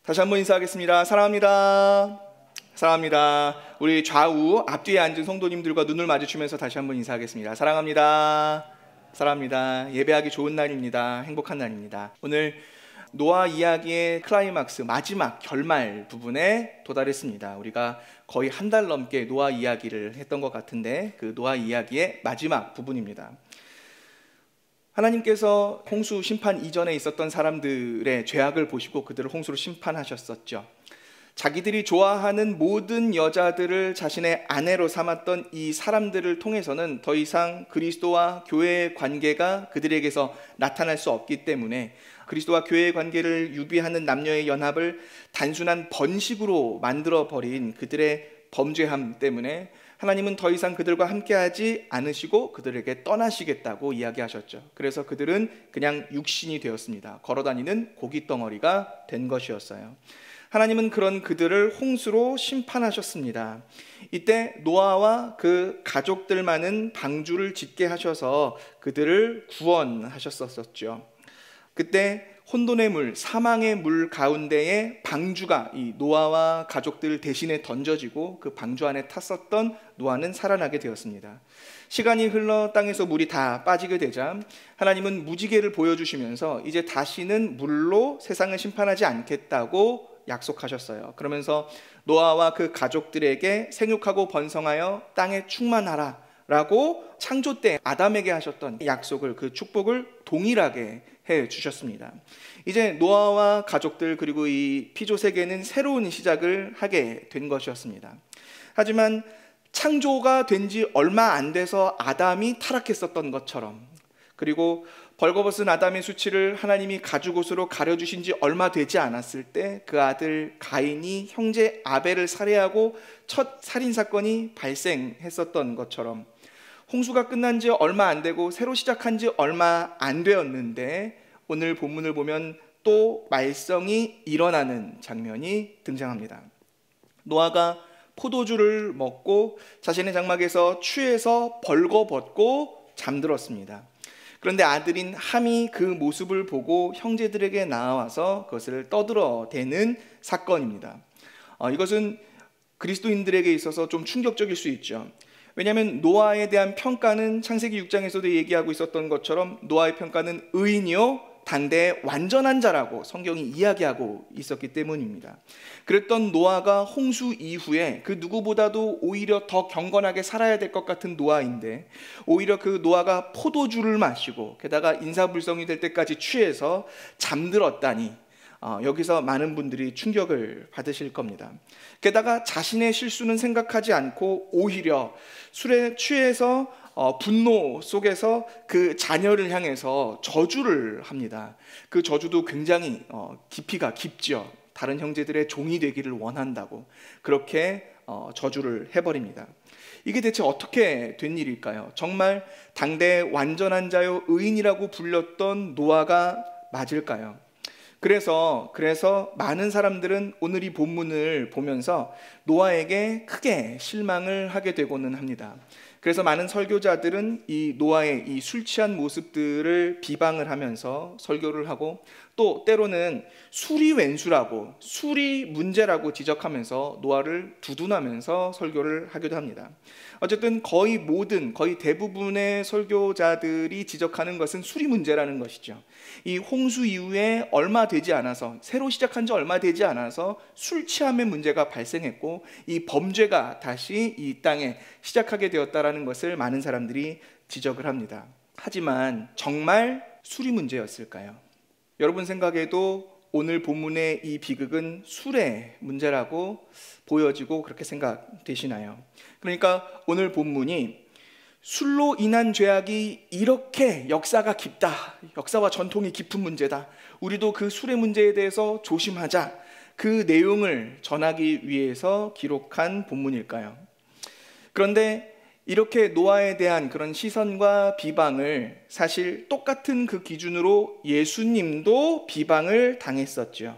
다시 한번 인사하겠습니다. 사랑합니다. 사랑합니다. 우리 좌우 앞뒤에 앉은 성도님들과 눈을 마주치면서 다시 한번 인사하겠습니다. 사랑합니다. 사랑합니다. 예배하기 좋은 날입니다. 행복한 날입니다. 오늘 노아 이야기의 클라이막스, 마지막 결말 부분에 도달했습니다. 우리가 거의 한 달 넘게 노아 이야기를 했던 것 같은데 그 노아 이야기의 마지막 부분입니다. 하나님께서 홍수 심판 이전에 있었던 사람들의 죄악을 보시고 그들을 홍수로 심판하셨었죠. 자기들이 좋아하는 모든 여자들을 자신의 아내로 삼았던 이 사람들을 통해서는 더 이상 그리스도와 교회의 관계가 그들에게서 나타날 수 없기 때문에 그리스도와 교회의 관계를 유비하는 남녀의 연합을 단순한 번식으로 만들어버린 그들의 범죄함 때문에 하나님은 더 이상 그들과 함께하지 않으시고 그들에게 떠나시겠다고 이야기하셨죠. 그래서 그들은 그냥 육신이 되었습니다. 걸어다니는 고깃덩어리가 된 것이었어요. 하나님은 그런 그들을 홍수로 심판하셨습니다. 이때 노아와 그 가족들만은 방주를 짓게 하셔서 그들을 구원하셨었죠. 그때 혼돈의 물, 사망의 물 가운데에 방주가 이 노아와 가족들 대신에 던져지고 그 방주 안에 탔었던 노아는 살아나게 되었습니다. 시간이 흘러 땅에서 물이 다 빠지게 되자 하나님은 무지개를 보여주시면서 이제 다시는 물로 세상을 심판하지 않겠다고 약속하셨어요. 그러면서 노아와 그 가족들에게 생육하고 번성하여 땅에 충만하라 라고 창조 때 아담에게 하셨던 약속을, 그 축복을 동일하게 해 주셨습니다. 이제 노아와 가족들 그리고 이 피조 세계는 새로운 시작을 하게 된 것이었습니다. 하지만 창조가 된 지 얼마 안 돼서 아담이 타락했었던 것처럼, 그리고 벌거벗은 아담의 수치를 하나님이 가죽옷으로 가려주신 지 얼마 되지 않았을 때 그 아들 가인이 형제 아벨을 살해하고 첫 살인사건이 발생했었던 것처럼 홍수가 끝난 지 얼마 안 되고 새로 시작한 지 얼마 안 되었는데 오늘 본문을 보면 또 말썽이 일어나는 장면이 등장합니다. 노아가 포도주를 먹고 자신의 장막에서 취해서 벌거벗고 잠들었습니다. 그런데 아들인 함이 그 모습을 보고 형제들에게 나와서 그것을 떠들어대는 사건입니다. 이것은 그리스도인들에게 있어서 좀 충격적일 수 있죠. 왜냐하면 노아에 대한 평가는 창세기 6장에서도 얘기하고 있었던 것처럼 노아의 평가는 의인이요 단대 완전한 자라고 성경이 이야기하고 있었기 때문입니다. 그랬던 노아가 홍수 이후에 그 누구보다도 오히려 더 경건하게 살아야 될 것 같은 노아인데 오히려 그 노아가 포도주를 마시고 게다가 인사불성이 될 때까지 취해서 잠들었다니 여기서 많은 분들이 충격을 받으실 겁니다. 게다가 자신의 실수는 생각하지 않고 오히려 술에 취해서 분노 속에서 그 자녀를 향해서 저주를 합니다. 그 저주도 굉장히 깊이가 깊죠. 다른 형제들의 종이 되기를 원한다고 그렇게 저주를 해버립니다. 이게 대체 어떻게 된 일일까요? 정말 당대 완전한 자요 의인이라고 불렸던 노아가 맞을까요? 그래서 많은 사람들은 오늘 이 본문을 보면서 노아에게 크게 실망을 하게 되고는 합니다. 그래서 많은 설교자들은 이 노아의 이 술 취한 모습들을 비방을 하면서 설교를 하고 또 때로는 술이 웬수라고, 술이 문제라고 지적하면서 노아를 두둔하면서 설교를 하기도 합니다. 어쨌든 거의 대부분의 설교자들이 지적하는 것은 술이 문제라는 것이죠. 이 홍수 이후에 얼마 되지 않아서, 새로 시작한 지 얼마 되지 않아서 술 취함의 문제가 발생했고 이 범죄가 다시 이 땅에 시작하게 되었다라는 것을 많은 사람들이 지적을 합니다. 하지만 정말 술이 문제였을까요? 여러분 생각에도 오늘 본문의 이 비극은 술의 문제라고 보여지고 그렇게 생각되시나요? 그러니까 오늘 본문이 술로 인한 죄악이 이렇게 역사가 깊다, 역사와 전통이 깊은 문제다, 우리도 그 술의 문제에 대해서 조심하자, 그 내용을 전하기 위해서 기록한 본문일까요? 그런데 이렇게 노아에 대한 그런 시선과 비방을 사실 똑같은 그 기준으로 예수님도 비방을 당했었죠.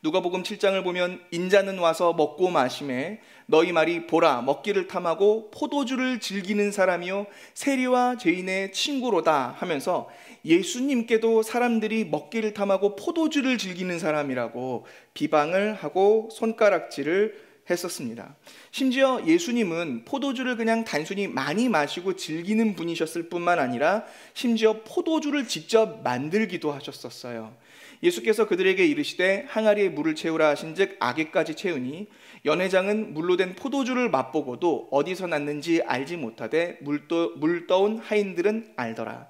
누가복음 7장을 보면 인자는 와서 먹고 마시매 너희 말이 보라 먹기를 탐하고 포도주를 즐기는 사람이요 세리와 죄인의 친구로다 하면서 예수님께도 사람들이 먹기를 탐하고 포도주를 즐기는 사람이라고 비방을 하고 손가락질을 했었습니다. 심지어 예수님은 포도주를 그냥 단순히 많이 마시고 즐기는 분이셨을 뿐만 아니라 심지어 포도주를 직접 만들기도 하셨었어요. 예수께서 그들에게 이르시되 항아리에 물을 채우라 하신즉 아기까지 채우니 연회장은 물로 된 포도주를 맛보고도 어디서 났는지 알지 못하되 물 떠온 하인들은 알더라.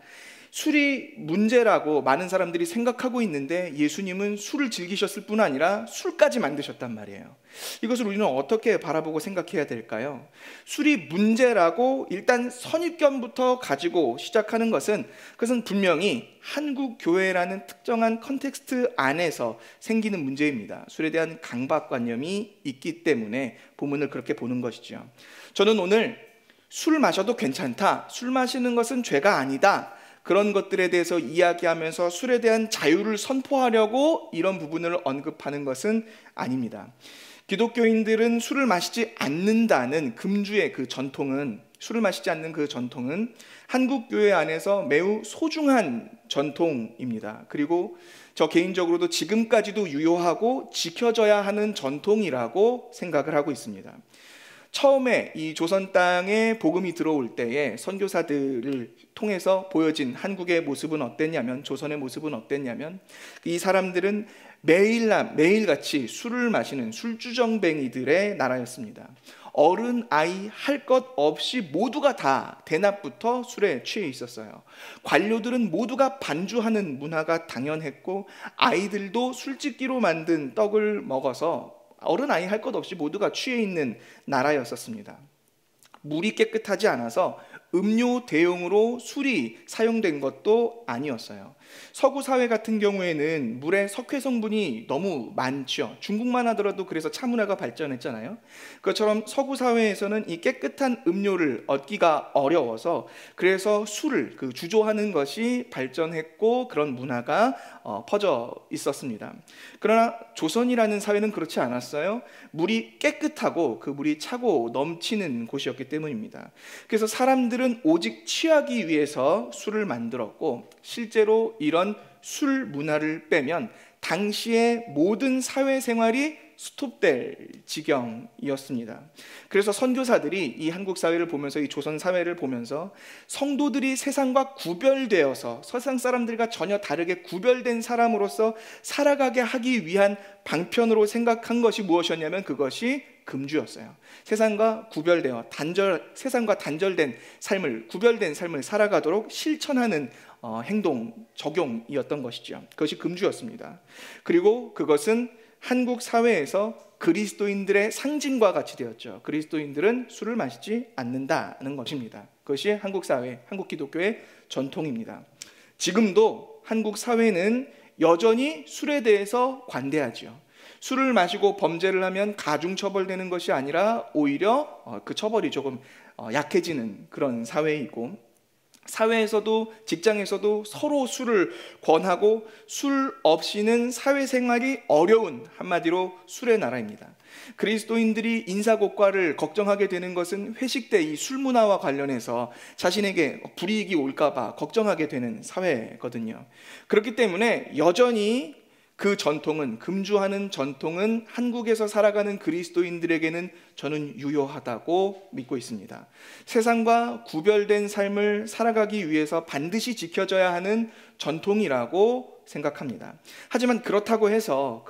술이 문제라고 많은 사람들이 생각하고 있는데 예수님은 술을 즐기셨을 뿐 아니라 술까지 만드셨단 말이에요. 이것을 우리는 어떻게 바라보고 생각해야 될까요? 술이 문제라고 일단 선입견부터 가지고 시작하는 그것은 분명히 한국 교회라는 특정한 컨텍스트 안에서 생기는 문제입니다. 술에 대한 강박관념이 있기 때문에 본문을 그렇게 보는 것이죠. 저는 오늘 술 마셔도 괜찮다, 술 마시는 것은 죄가 아니다, 그런 것들에 대해서 이야기하면서 술에 대한 자유를 선포하려고 이런 부분을 언급하는 것은 아닙니다. 기독교인들은 술을 마시지 않는다는 금주의 그 전통은, 술을 마시지 않는 그 전통은 한국 교회 안에서 매우 소중한 전통입니다. 그리고 저 개인적으로도 지금까지도 유효하고 지켜져야 하는 전통이라고 생각을 하고 있습니다. 처음에 이 조선 땅에 복음이 들어올 때에 선교사들을 통해서 보여진 한국의 모습은 어땠냐면, 조선의 모습은 어땠냐면, 이 사람들은 매일같이 술을 마시는 술주정뱅이들의 나라였습니다. 어른 아이 할 것 없이 모두가 다 대낮부터 술에 취해 있었어요. 관료들은 모두가 반주하는 문화가 당연했고 아이들도 술집기로 만든 떡을 먹어서 어른 아이 할 것 없이 모두가 취해 있는 나라였었습니다. 물이 깨끗하지 않아서 음료 대용으로 술이 사용된 것도 아니었어요. 서구 사회 같은 경우에는 물에 석회 성분이 너무 많죠. 중국만 하더라도 그래서 차 문화가 발전했잖아요. 그것처럼 서구 사회에서는 이 깨끗한 음료를 얻기가 어려워서 그래서 술을 주조하는 것이 발전했고 그런 문화가 퍼져 있었습니다. 그러나 조선이라는 사회는 그렇지 않았어요. 물이 깨끗하고 그 물이 차고 넘치는 곳이었기 때문입니다. 그래서 사람들은 오직 취하기 위해서 술을 만들었고, 실제로 이런 술 문화를 빼면 당시의 모든 사회생활이 스톱될 지경이었습니다. 그래서 선교사들이 이 한국 사회를 보면서, 이 조선 사회를 보면서 성도들이 세상과 구별되어서 세상 사람들과 전혀 다르게 구별된 사람으로서 살아가게 하기 위한 방편으로 생각한 것이 무엇이었냐면 그것이 금주였어요. 세상과 구별되어 세상과 단절된 삶을, 구별된 삶을 살아가도록 실천하는 행동, 적용이었던 것이죠. 그것이 금주였습니다. 그리고 그것은 한국 사회에서 그리스도인들의 상징과 같이 되었죠. 그리스도인들은 술을 마시지 않는다는 것입니다. 그것이 한국 사회, 한국 기독교의 전통입니다. 지금도 한국 사회는 여전히 술에 대해서 관대하죠. 술을 마시고 범죄를 하면 가중처벌되는 것이 아니라 오히려 그 처벌이 조금 약해지는 그런 사회이고, 사회에서도 직장에서도 서로 술을 권하고 술 없이는 사회생활이 어려운, 한마디로 술의 나라입니다. 그리스도인들이 인사고과를 걱정하게 되는 것은 회식 때 이 술 문화와 관련해서 자신에게 불이익이 올까봐 걱정하게 되는 사회거든요. 그렇기 때문에 여전히 그 전통은, 금주하는 전통은 한국에서 살아가는 그리스도인들에게는 저는 유효하다고 믿고 있습니다. 세상과 구별된 삶을 살아가기 위해서 반드시 지켜져야 하는 전통이라고 생각합니다. 하지만 그렇다고 해서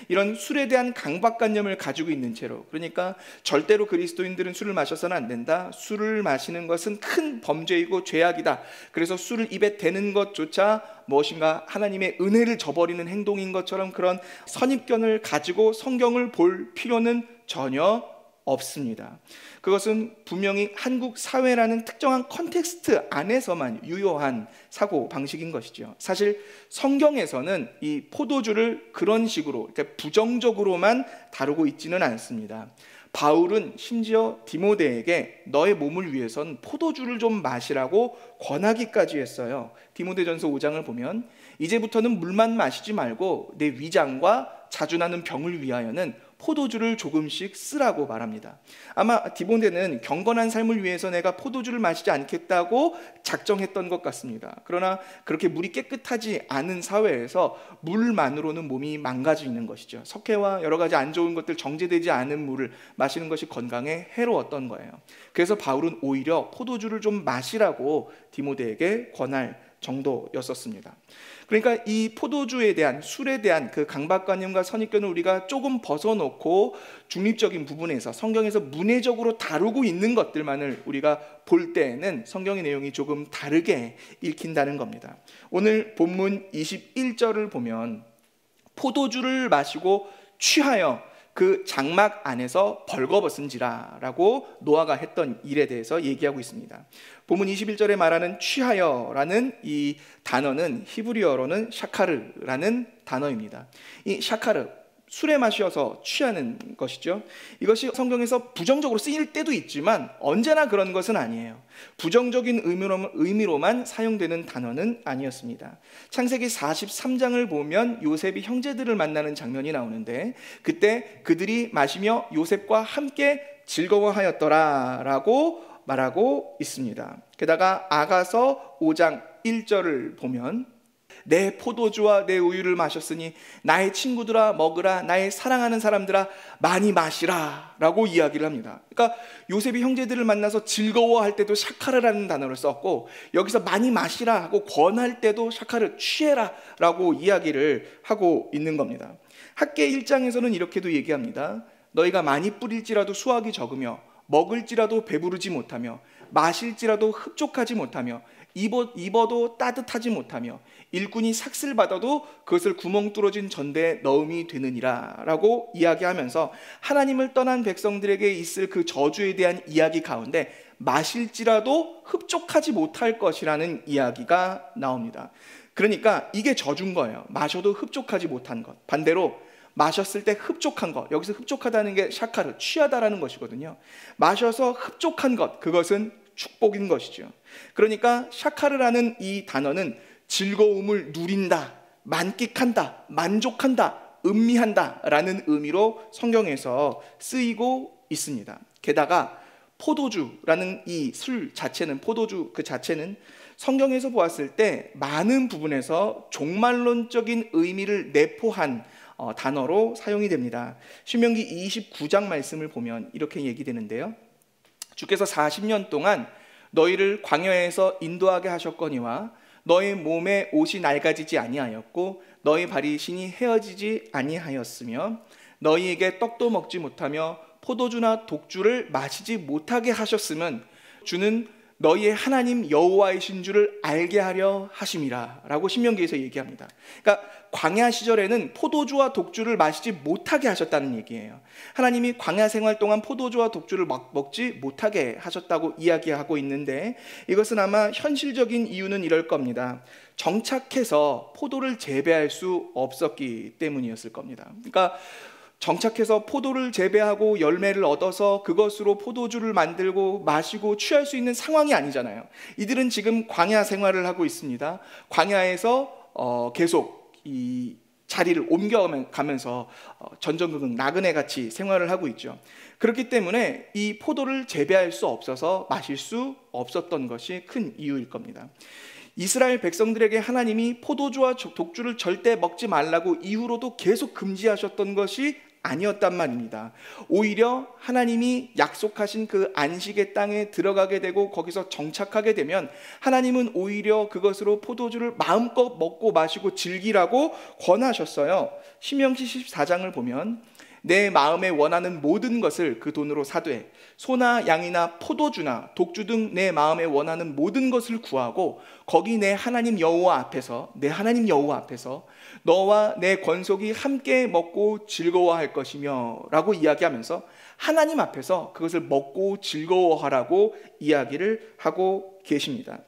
이런 술에 대한 강박관념을 가지고 있는 채로, 그러니까 절대로 그리스도인들은 술을 마셔서는 안 된다, 술을 마시는 것은 큰 범죄이고 죄악이다, 그래서 술을 입에 대는 것조차 무엇인가 하나님의 은혜를 저버리는 행동인 것처럼 그런 선입견을 가지고 성경을 볼 필요는 전혀 없습니다. 그것은 분명히 한국 사회라는 특정한 컨텍스트 안에서만 유효한 사고 방식인 것이죠. 사실 성경에서는 이 포도주를 그런 식으로 부정적으로만 다루고 있지는 않습니다. 바울은 심지어 디모데에게 너의 몸을 위해선 포도주를 좀 마시라고 권하기까지 했어요. 디모데전서 5장을 보면 이제부터는 물만 마시지 말고 내 위장과 자주 나는 병을 위하여는 포도주를 조금씩 쓰라고 말합니다. 아마 디모데는 경건한 삶을 위해서 내가 포도주를 마시지 않겠다고 작정했던 것 같습니다. 그러나 그렇게 물이 깨끗하지 않은 사회에서 물만으로는 몸이 망가지는 것이죠. 석회와 여러 가지 안 좋은 것들, 정제되지 않은 물을 마시는 것이 건강에 해로웠던 거예요. 그래서 바울은 오히려 포도주를 좀 마시라고 디모데에게 권할 정도였었습니다. 그러니까 이 포도주에 대한, 술에 대한 그 강박관념과 선입견을 우리가 조금 벗어놓고 중립적인 부분에서 성경에서 문해적으로 다루고 있는 것들만을 우리가 볼 때에는 성경의 내용이 조금 다르게 읽힌다는 겁니다. 오늘 본문 21절을 보면 포도주를 마시고 취하여 그 장막 안에서 벌거벗은지라 라고 노아가 했던 일에 대해서 얘기하고 있습니다. 본문 21절에 말하는 취하여라는 이 단어는 히브리어로는 샤카르라는 단어입니다. 이 샤카르, 술에 마셔서 취하는 것이죠. 이것이 성경에서 부정적으로 쓰일 때도 있지만 언제나 그런 것은 아니에요. 부정적인 의미로만 사용되는 단어는 아니었습니다. 창세기 43장을 보면 요셉이 형제들을 만나는 장면이 나오는데 그때 그들이 마시며 요셉과 함께 즐거워하였더라 라고 말하고 있습니다. 게다가 아가서 5장 1절을 보면 내 포도주와 내 우유를 마셨으니 나의 친구들아 먹으라, 나의 사랑하는 사람들아 많이 마시라 라고 이야기를 합니다. 그러니까 요셉이 형제들을 만나서 즐거워할 때도 샤카르라는 단어를 썼고 여기서 많이 마시라 하고 권할 때도 샤카르, 취해라 라고 이야기를 하고 있는 겁니다. 학계 1장에서는 이렇게도 얘기합니다. 너희가 많이 뿌릴지라도 수확이 적으며 먹을지라도 배부르지 못하며 마실지라도 흡족하지 못하며 입어도 따뜻하지 못하며 일꾼이 삭슬 받아도 그것을 구멍 뚫어진 전대에 넣음이 되느니라 라고 이야기하면서 하나님을 떠난 백성들에게 있을 그 저주에 대한 이야기 가운데 마실지라도 흡족하지 못할 것이라는 이야기가 나옵니다. 그러니까 이게 저주인 거예요. 마셔도 흡족하지 못한 것. 반대로 마셨을 때 흡족한 것, 여기서 흡족하다는 게 샤카르, 취하다라는 것이거든요. 마셔서 흡족한 것, 그것은 축복인 것이죠. 그러니까 샤카르라는 이 단어는 즐거움을 누린다, 만끽한다, 만족한다, 음미한다 라는 의미로 성경에서 쓰이고 있습니다. 게다가 포도주라는 이 술 자체는, 포도주 그 자체는 성경에서 보았을 때 많은 부분에서 종말론적인 의미를 내포한 단어로 사용이 됩니다. 신명기 29장 말씀을 보면 이렇게 얘기되는데요. 주께서 40년 동안 너희를 광야에서 인도하게 하셨거니와 너희 몸에 옷이 낡아지지 아니하였고 너희 발이 신이 헤어지지 아니하였으며 너희에게 떡도 먹지 못하며 포도주나 독주를 마시지 못하게 하셨으면 주는 너희의 하나님 여호와이신 줄을 알게 하려 하심이라 라고 신명기에서 얘기합니다. 그러니까 광야 시절에는 포도주와 독주를 마시지 못하게 하셨다는 얘기예요. 하나님이 광야 생활 동안 포도주와 독주를 먹지 못하게 하셨다고 이야기하고 있는데 이것은 아마 현실적인 이유는 이럴 겁니다. 정착해서 포도를 재배할 수 없었기 때문이었을 겁니다. 그러니까 정착해서 포도를 재배하고 열매를 얻어서 그것으로 포도주를 만들고 마시고 취할 수 있는 상황이 아니잖아요. 이들은 지금 광야 생활을 하고 있습니다. 광야에서 계속 이 자리를 옮겨가면서 전전긍긍 나그네 같이 생활을 하고 있죠. 그렇기 때문에 이 포도를 재배할 수 없어서 마실 수 없었던 것이 큰 이유일 겁니다. 이스라엘 백성들에게 하나님이 포도주와 독주를 절대 먹지 말라고 이후로도 계속 금지하셨던 것이 아니었단 말입니다. 오히려 하나님이 약속하신 그 안식의 땅에 들어가게 되고 거기서 정착하게 되면 하나님은 오히려 그것으로 포도주를 마음껏 먹고 마시고 즐기라고 권하셨어요. 신명기 14장을 보면 내 마음에 원하는 모든 것을 그 돈으로 사되 소나 양이나 포도주나 독주 등 내 마음에 원하는 모든 것을 구하고 거기 내 하나님 여호와 앞에서 너와 내 권속이 함께 먹고 즐거워할 것이며 라고 이야기하면서 하나님 앞에서 그것을 먹고 즐거워하라고 이야기를 하고 계십니다.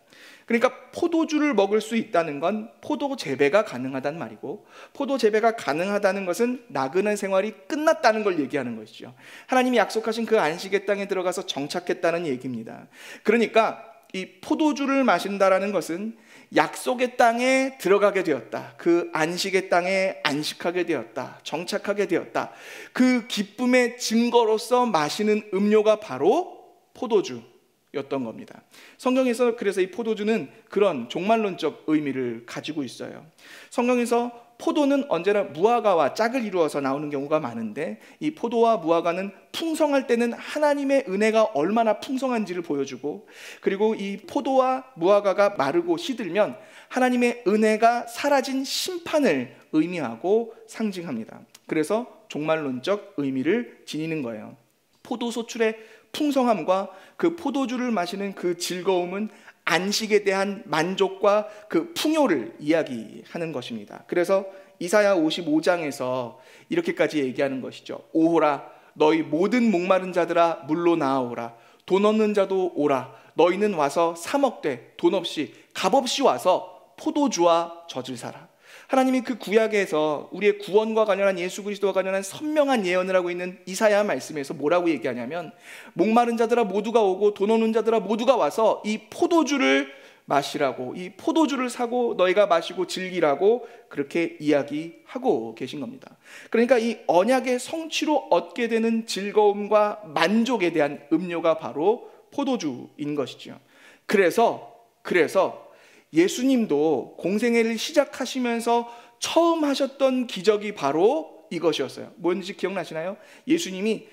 그러니까 포도주를 먹을 수 있다는 건 포도 재배가 가능하다는 말이고 포도 재배가 가능하다는 것은 나그네 생활이 끝났다는 걸 얘기하는 것이죠. 하나님이 약속하신 그 안식의 땅에 들어가서 정착했다는 얘기입니다. 그러니까 이 포도주를 마신다라는 것은 약속의 땅에 들어가게 되었다. 그 안식의 땅에 안식하게 되었다. 정착하게 되었다. 그 기쁨의 증거로서 마시는 음료가 바로 포도주였던 겁니다. 성경에서 그래서 이 포도주는 그런 종말론적 의미를 가지고 있어요. 성경에서 포도는 언제나 무화과와 짝을 이루어서 나오는 경우가 많은데, 이 포도와 무화과는 풍성할 때는 하나님의 은혜가 얼마나 풍성한지를 보여주고, 그리고 이 포도와 무화과가 마르고 시들면 하나님의 은혜가 사라진 심판을 의미하고 상징합니다. 그래서 종말론적 의미를 지니는 거예요. 포도 소출의 풍성함과 그 포도주를 마시는 그 즐거움은 안식에 대한 만족과 그 풍요를 이야기하는 것입니다. 그래서 이사야 55장에서 이렇게까지 얘기하는 것이죠. 오호라, 너희 모든 목마른 자들아 물로 나아오라. 돈 없는 자도 오라. 너희는 와서 사 먹되 돈 없이 값없이 와서 포도주와 젖을 사라. 하나님이 그 구약에서 우리의 구원과 관련한, 예수 그리스도와 관련한 선명한 예언을 하고 있는 이사야 말씀에서 뭐라고 얘기하냐면, 목마른 자들아 모두가 오고 돈 없는 자들아 모두가 와서 이 포도주를 마시라고, 이 포도주를 사고 너희가 마시고 즐기라고 그렇게 이야기하고 계신 겁니다. 그러니까 이 언약의 성취로 얻게 되는 즐거움과 만족에 대한 음료가 바로 포도주인 것이죠. 그래서 예수님도 공생애를 시작하시면서 처음 하셨던 기적이 바로 이것이었어요. 뭔지 기억나시나요? 예수님이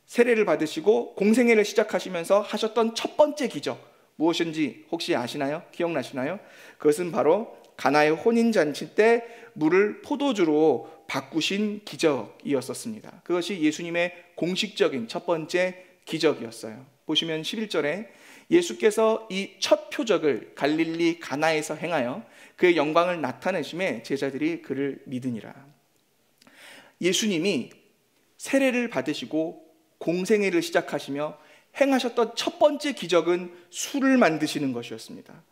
세례를 받으시고 공생애를 시작하시면서 하셨던 첫 번째 기적, 무엇인지 혹시 아시나요? 기억나시나요? 그것은 바로 가나의 혼인잔치 때 물을 포도주로 바꾸신 기적이었었습니다. 그것이 예수님의 공식적인 첫 번째 기적이었어요. 보시면 11절에 예수께서 이 첫 표적을 갈릴리 가나에서 행하여 그의 영광을 나타내심에 제자들이 그를 믿으니라. 예수님이 세례를 받으시고 공생애를 시작하시며 행하셨던 첫 번째 기적은 술을 만드시는 것이었습니다.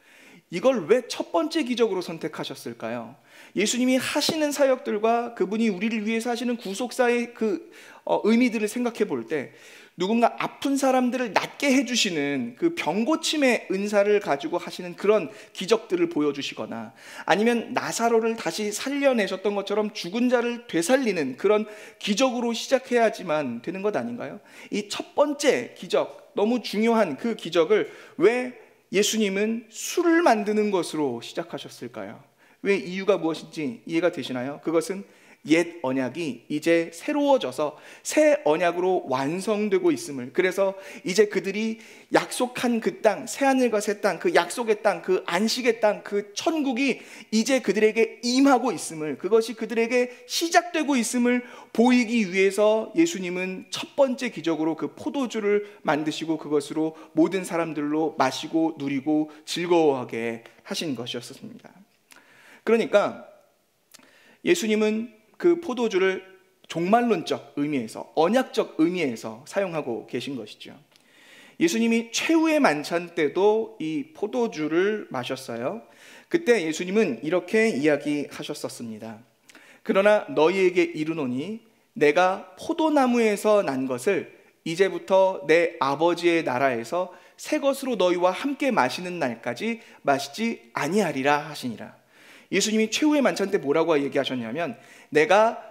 이걸 왜 첫 번째 기적으로 선택하셨을까요? 예수님이 하시는 사역들과 그분이 우리를 위해서 하시는 구속사의 그 의미들을 생각해 볼 때, 누군가 아픈 사람들을 낫게 해주시는 그 병고침의 은사를 가지고 하시는 그런 기적들을 보여주시거나, 아니면 나사로를 다시 살려내셨던 것처럼 죽은 자를 되살리는 그런 기적으로 시작해야지만 되는 것 아닌가요? 이 첫 번째 기적, 너무 중요한 그 기적을 왜 예수님은 술을 만드는 것으로 시작하셨을까요? 왜, 이유가 무엇인지 이해가 되시나요? 그것은 옛 언약이 이제 새로워져서 새 언약으로 완성되고 있음을, 그래서 이제 그들이 약속한 그 땅, 새하늘과 새 땅, 그 약속의 땅, 그 안식의 땅, 그 천국이 이제 그들에게 임하고 있음을, 그것이 그들에게 시작되고 있음을 보이기 위해서 예수님은 첫 번째 기적으로 그 포도주를 만드시고 그것으로 모든 사람들로 마시고 누리고 즐거워하게 하신 것이었습니다. 그러니까 예수님은 그 포도주를 종말론적 의미에서, 언약적 의미에서 사용하고 계신 것이죠. 예수님이 최후의 만찬 때도 이 포도주를 마셨어요. 그때 예수님은 이렇게 이야기하셨었습니다. 그러나 너희에게 이르노니 내가 포도나무에서 난 것을 이제부터 내 아버지의 나라에서 새 것으로 너희와 함께 마시는 날까지 마시지 아니하리라 하시니라. 예수님이 최후의 만찬 때 뭐라고 얘기하셨냐면, 내가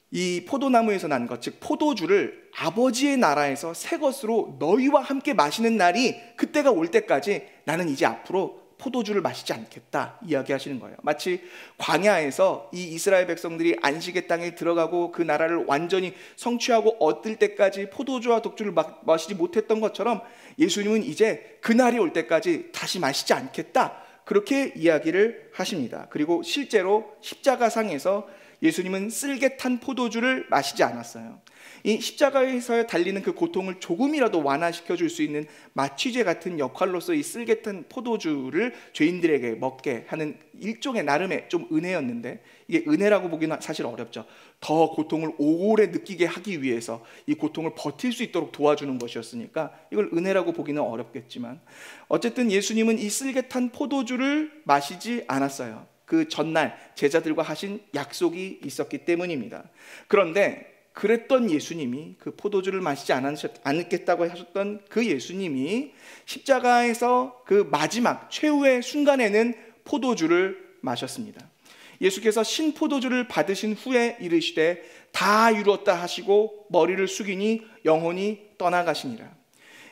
이 포도나무에서 난 것, 즉 포도주를 아버지의 나라에서 새 것으로 너희와 함께 마시는 날이, 그때가 올 때까지 나는 이제 앞으로 포도주를 마시지 않겠다 이야기하시는 거예요. 마치 광야에서 이 이스라엘 백성들이 안식의 땅에 들어가고 그 나라를 완전히 성취하고 얻을 때까지 포도주와 독주를 마시지 못했던 것처럼, 예수님은 이제 그 날이 올 때까지 다시 마시지 않겠다, 그렇게 이야기를 하십니다. 그리고 실제로 십자가상에서 예수님은 쓸개 탄 포도주를 마시지 않았어요. 이 십자가에서 달리는 그 고통을 조금이라도 완화시켜 줄 수 있는 마취제 같은 역할로서 이 쓸개 탄 포도주를 죄인들에게 먹게 하는 일종의 나름의 좀 은혜였는데, 이게 은혜라고 보기는 사실 어렵죠. 더 고통을 오래 느끼게 하기 위해서 이 고통을 버틸 수 있도록 도와주는 것이었으니까 이걸 은혜라고 보기는 어렵겠지만, 어쨌든 예수님은 이 쓸개 탄 포도주를 마시지 않았어요. 그 전날 제자들과 하신 약속이 있었기 때문입니다. 그런데 그랬던 예수님이, 그 포도주를 마시지 않겠다고 하셨던 그 예수님이 십자가에서 그 마지막 최후의 순간에는 포도주를 마셨습니다. 예수께서 신포도주를 받으신 후에 이르시되 다 이루었다 하시고 머리를 숙이니 영혼이 떠나가시니라.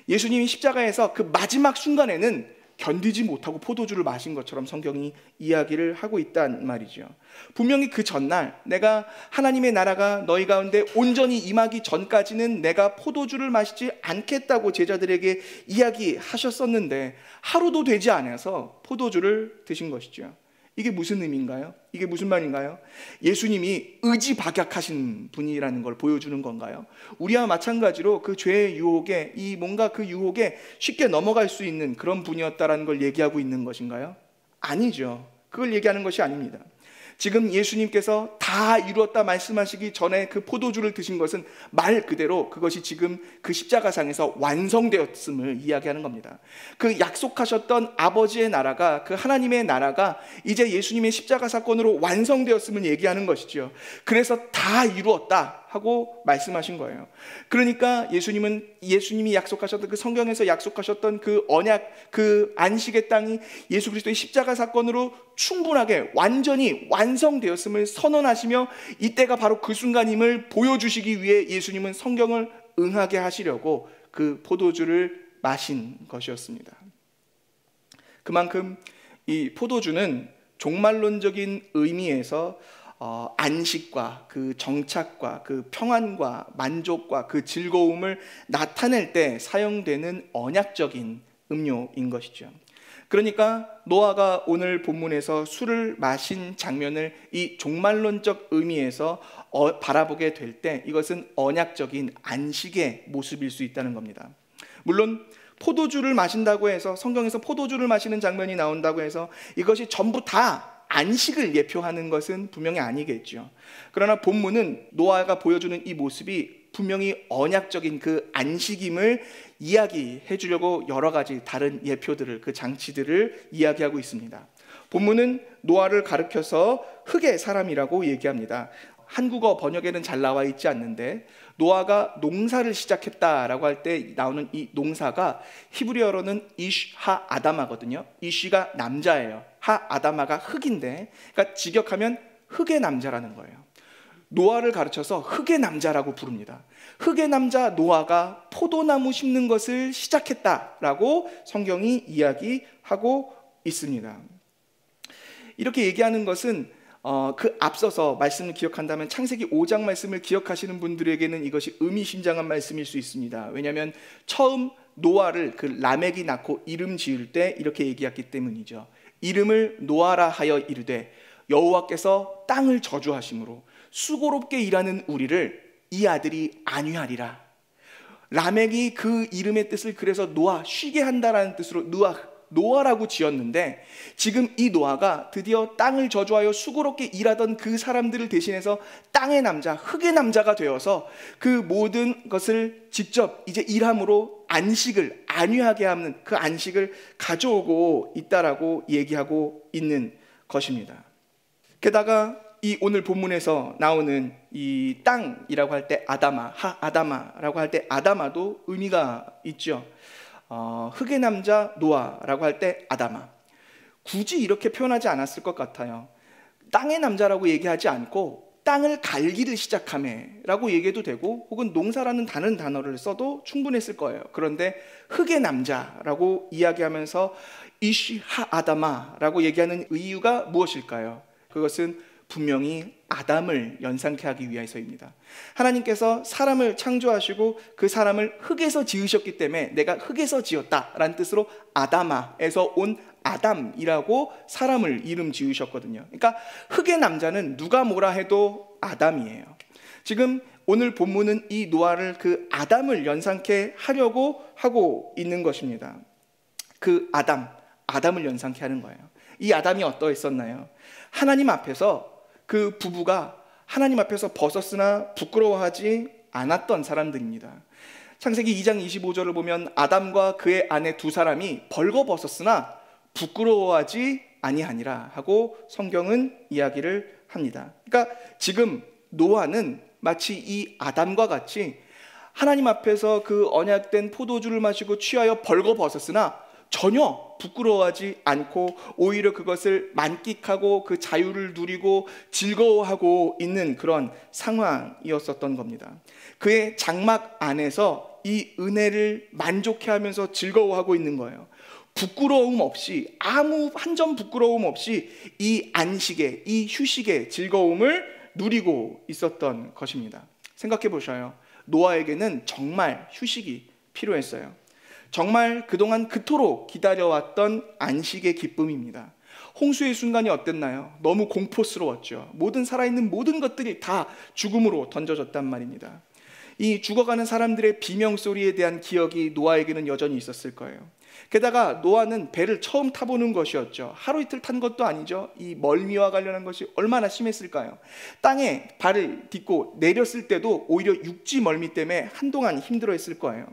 예수님이 십자가에서 그 마지막 순간에는 견디지 못하고 포도주를 마신 것처럼 성경이 이야기를 하고 있단 말이죠. 분명히 그 전날 내가 하나님의 나라가 너희 가운데 온전히 임하기 전까지는 내가 포도주를 마시지 않겠다고 제자들에게 이야기하셨었는데 하루도 되지 않아서 포도주를 드신 것이죠. 이게 무슨 의미인가요? 이게 무슨 말인가요? 예수님이 의지박약하신 분이라는 걸 보여주는 건가요? 우리와 마찬가지로 그 죄의 유혹에 뭔가 그 유혹에 쉽게 넘어갈 수 있는 그런 분이었다라는 걸 얘기하고 있는 것인가요? 아니죠. 그걸 얘기하는 것이 아닙니다. 지금 예수님께서 다 이루었다 말씀하시기 전에 그 포도주를 드신 것은 말 그대로 그것이 지금 그 십자가상에서 완성되었음을 이야기하는 겁니다. 그 약속하셨던 아버지의 나라가, 그 하나님의 나라가 이제 예수님의 십자가 사건으로 완성되었음을 얘기하는 것이죠. 그래서 다 이루었다 하고 말씀하신 거예요. 그러니까 예수님이 약속하셨던 그 성경에서 약속하셨던 그 언약, 그 안식의 땅이 예수 그리스도의 십자가 사건으로 충분하게 완전히 완성되었음을 선언하시며 이때가 바로 그 순간임을 보여주시기 위해 예수님은 성경을 응하게 하시려고 그 포도주를 마신 것이었습니다. 그만큼 이 포도주는 종말론적인 의미에서 안식과 그 정착과 그 평안과 만족과 그 즐거움을 나타낼 때 사용되는 언약적인 음료인 것이죠. 그러니까 노아가 오늘 본문에서 술을 마신 장면을 이 종말론적 의미에서 바라보게 될 때 이것은 언약적인 안식의 모습일 수 있다는 겁니다. 물론 포도주를 마신다고 해서, 성경에서 포도주를 마시는 장면이 나온다고 해서 이것이 전부 다 안식을 예표하는 것은 분명히 아니겠죠. 그러나 본문은 노아가 보여주는 이 모습이 분명히 언약적인 그 안식임을 이야기해 주려고 여러 가지 다른 예표들을, 그 장치들을 이야기하고 있습니다. 본문은 노아를 가리켜서 흙의 사람이라고 얘기합니다. 한국어 번역에는 잘 나와 있지 않는데 노아가 농사를 시작했다라고 할 때 나오는 이 농사가 히브리어로는 이쉬 하 아다마거든요. 이쉬가 남자예요. 하 아다마가 흙인데, 그러니까 직역하면 흙의 남자라는 거예요. 노아를 가르쳐서 흙의 남자라고 부릅니다. 흙의 남자 노아가 포도나무 심는 것을 시작했다라고 성경이 이야기하고 있습니다. 이렇게 얘기하는 것은 그 앞서서 말씀을 기억한다면 창세기 5장 말씀을 기억하시는 분들에게는 이것이 의미심장한 말씀일 수 있습니다. 왜냐하면 처음 노아를 그 라멕이 낳고 이름 지을 때 이렇게 얘기했기 때문이죠. 이름을 노아라 하여 이르되 여호와께서 땅을 저주하심으로 수고롭게 일하는 우리를 이 아들이 안위하리라. 라멕이 그 이름의 뜻을 그래서 노아, 쉬게 한다라는 뜻으로 노아라고 지었는데, 지금 이 노아가 드디어 땅을 저주하여 수고롭게 일하던 그 사람들을 대신해서 땅의 남자, 흙의 남자가 되어서 그 모든 것을 직접 이제 일함으로 안식을 안위하게 하는 그 안식을 가져오고 있다라고 얘기하고 있는 것입니다. 게다가 이 오늘 본문에서 나오는 이 땅이라고 할 때 아다마, 하 아다마라고 할 때 아다마도 의미가 있죠. 흙의 남자 노아라고 할 때 아다마, 굳이 이렇게 표현하지 않았을 것 같아요. 땅의 남자라고 얘기하지 않고 땅을 갈기를 시작하매라고 얘기해도 되고, 혹은 농사라는 다른 단어를 써도 충분했을 거예요. 그런데 흙의 남자라고 이야기하면서 이쉬하 아다마라고 얘기하는 이유가 무엇일까요? 그것은 분명히 아담을 연상케 하기 위해서입니다. 하나님께서 사람을 창조하시고 그 사람을 흙에서 지으셨기 때문에 내가 흙에서 지었다라는 뜻으로 아다마에서 온 아담이라고 사람을 이름 지으셨거든요. 그러니까 흙의 남자는 누가 뭐라 해도 아담이에요. 지금 오늘 본문은 이 노아를 그 아담을 연상케 하려고 하고 있는 것입니다. 그 아담을 연상케 하는 거예요. 이 아담이 어떠했었나요? 하나님 앞에서 그 부부가 하나님 앞에서 벗었으나 부끄러워하지 않았던 사람들입니다. 창세기 2장 25절을 보면 아담과 그의 아내 두 사람이 벌거벗었으나 부끄러워하지 아니하니라 하고 성경은 이야기를 합니다. 그러니까 지금 노아는 마치 이 아담과 같이 하나님 앞에서 그 언약된 포도주를 마시고 취하여 벌거벗었으나 전혀 부끄러워하지 않고 오히려 그것을 만끽하고 그 자유를 누리고 즐거워하고 있는 그런 상황이었었던 겁니다. 그의 장막 안에서 이 은혜를 만족해하면서 즐거워하고 있는 거예요. 부끄러움 없이, 아무 한 점 부끄러움 없이 이 안식의, 이 휴식의 즐거움을 누리고 있었던 것입니다. 생각해 보셔요. 노아에게는 정말 휴식이 필요했어요. 정말 그동안 그토록 기다려왔던 안식의 기쁨입니다. 홍수의 순간이 어땠나요? 너무 공포스러웠죠. 모든 살아있는 모든 것들이 다 죽음으로 던져졌단 말입니다. 이 죽어가는 사람들의 비명소리에 대한 기억이 노아에게는 여전히 있었을 거예요. 게다가 노아는 배를 처음 타보는 것이었죠. 하루 이틀 탄 것도 아니죠. 이 멀미와 관련한 것이 얼마나 심했을까요? 땅에 발을 딛고 내렸을 때도 오히려 육지 멀미 때문에 한동안 힘들어했을 거예요.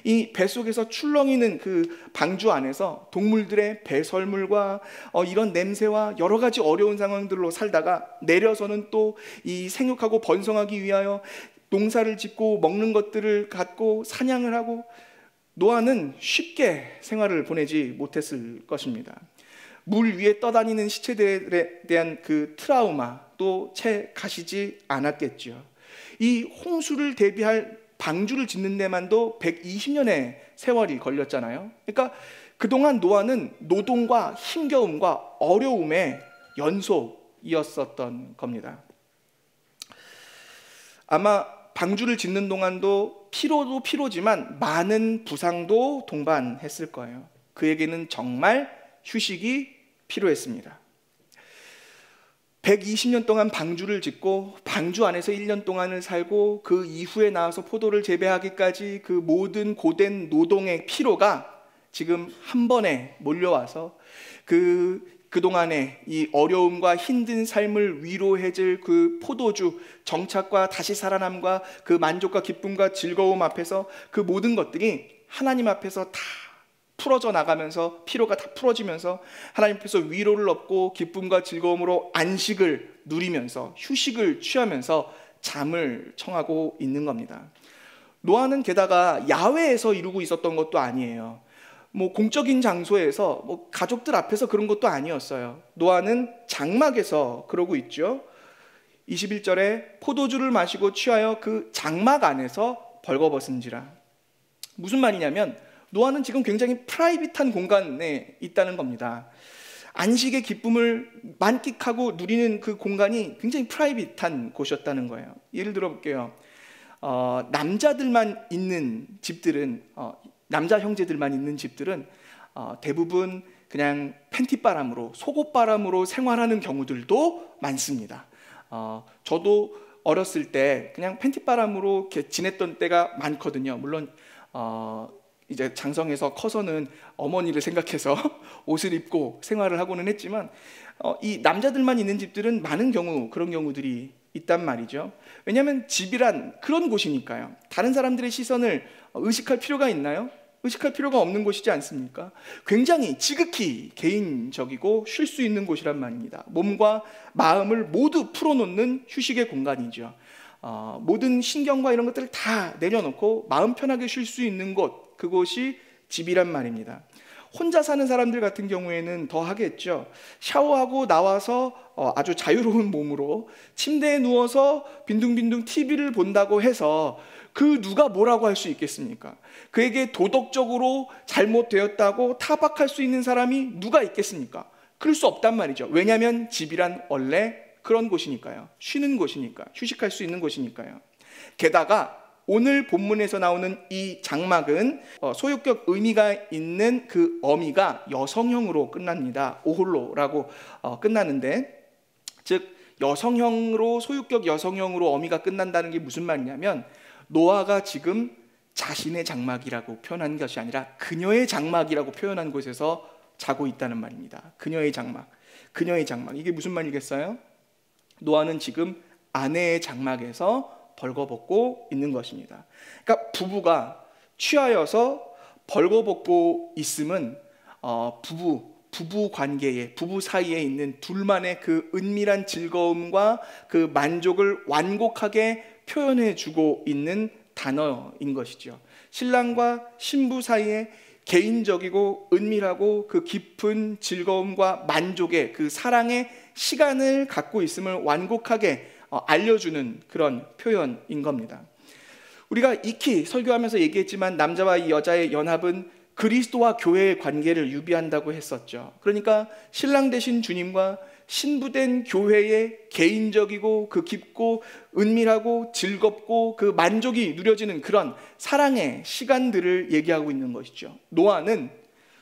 이 뱃속에서 출렁이는 그 방주 안에서 동물들의 배설물과 이런 냄새와 여러 가지 어려운 상황들로 살다가 내려서는 또 이 생육하고 번성하기 위하여 농사를 짓고 먹는 것들을 갖고 사냥을 하고, 노아는 쉽게 생활을 보내지 못했을 것입니다. 물 위에 떠다니는 시체들에 대한 그 트라우마도 채 가시지 않았겠죠. 이 홍수를 대비할 방주를 짓는 데만도 120년의 세월이 걸렸잖아요. 그러니까 그동안 노아는 노동과 힘겨움과 어려움의 연속이었었던 겁니다. 아마 방주를 짓는 동안도 피로도 피로지만 많은 부상도 동반했을 거예요. 그에게는 정말 휴식이 필요했습니다. 120년 동안 방주를 짓고 방주 안에서 1년 동안을 살고 그 이후에 나와서 포도를 재배하기까지 그 모든 고된 노동의 피로가 지금 한 번에 몰려와서 그동안의 이 어려움과 힘든 삶을 위로해줄 그 포도주, 정착과 다시 살아남과 그 만족과 기쁨과 즐거움 앞에서 그 모든 것들이 하나님 앞에서 다 풀어져 나가면서, 피로가 다 풀어지면서 하나님 앞에서 위로를 얻고 기쁨과 즐거움으로 안식을 누리면서 휴식을 취하면서 잠을 청하고 있는 겁니다. 노아는 게다가 야외에서 이루고 있었던 것도 아니에요. 공적인 장소에서 가족들 앞에서 그런 것도 아니었어요. 노아는 장막에서 그러고 있죠. 21절에 포도주를 마시고 취하여 그 장막 안에서 벌거벗은지라. 무슨 말이냐면 노아는 지금 굉장히 프라이빗한 공간에 있다는 겁니다. 안식의 기쁨을 만끽하고 누리는 그 공간이 굉장히 프라이빗한 곳이었다는 거예요. 예를 들어 볼게요. 남자들만 있는 집들은, 남자 형제들만 있는 집들은 대부분 그냥 팬티바람으로, 속옷바람으로 생활하는 경우들도 많습니다. 저도 어렸을 때 그냥 팬티바람으로 이렇게 지냈던 때가 많거든요. 물론 이제 장성해서 커서는 어머니를 생각해서 옷을 입고 생활을 하고는 했지만, 이 남자들만 있는 집들은 많은 경우 그런 경우들이 있단 말이죠. 왜냐하면 집이란 그런 곳이니까요. 다른 사람들의 시선을 의식할 필요가 있나요? 의식할 필요가 없는 곳이지 않습니까? 굉장히 지극히 개인적이고 쉴 수 있는 곳이란 말입니다. 몸과 마음을 모두 풀어놓는 휴식의 공간이죠. 모든 신경과 이런 것들을 다 내려놓고 마음 편하게 쉴 수 있는 곳, 그곳이 집이란 말입니다. 혼자 사는 사람들 같은 경우에는 더 하겠죠. 샤워하고 나와서 아주 자유로운 몸으로 침대에 누워서 빈둥빈둥 TV를 본다고 해서 그 누가 뭐라고 할 수 있겠습니까? 그에게 도덕적으로 잘못되었다고 타박할 수 있는 사람이 누가 있겠습니까? 그럴 수 없단 말이죠. 왜냐하면 집이란 원래 그런 곳이니까요. 쉬는 곳이니까, 휴식할 수 있는 곳이니까요. 게다가 오늘 본문에서 나오는 이 장막은 소유격 의미가 있는 그 어미가 여성형으로 끝납니다. 오홀로라고 끝나는데, 즉 여성형으로, 소유격 여성형으로 어미가 끝난다는 게 무슨 말이냐면, 노아가 지금 자신의 장막이라고 표현한 것이 아니라 그녀의 장막이라고 표현한 곳에서 자고 있다는 말입니다. 그녀의 장막, 그녀의 장막. 이게 무슨 말이겠어요? 노아는 지금 아내의 장막에서 벌거벗고 있는 것입니다. 그러니까 부부가 취하여서 벌거벗고 있음은 부부 관계에, 부부 사이에 있는 둘만의 그 은밀한 즐거움과 그 만족을 완곡하게 표현해 주고 있는 단어인 것이죠. 신랑과 신부 사이에 개인적이고 은밀하고 그 깊은 즐거움과 만족의 그 사랑의 시간을 갖고 있음을 완곡하게 알려주는 그런 표현인 겁니다. 우리가 익히 설교하면서 얘기했지만 남자와 이 여자의 연합은 그리스도와 교회의 관계를 유비한다고 했었죠. 그러니까 신랑 되신 주님과 신부된 교회의 개인적이고 그 깊고 은밀하고 즐겁고 그 만족이 누려지는 그런 사랑의 시간들을 얘기하고 있는 것이죠. 노아는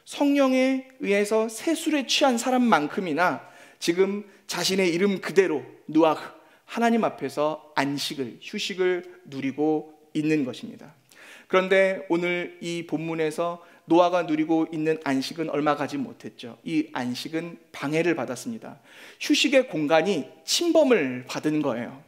성령에 의해서 세술에 취한 사람만큼이나 지금 자신의 이름 그대로 누아흐, 하나님 앞에서 안식을, 휴식을 누리고 있는 것입니다. 그런데 오늘 이 본문에서 노아가 누리고 있는 안식은 얼마 가지 못했죠. 이 안식은 방해를 받았습니다. 휴식의 공간이 침범을 받은 거예요.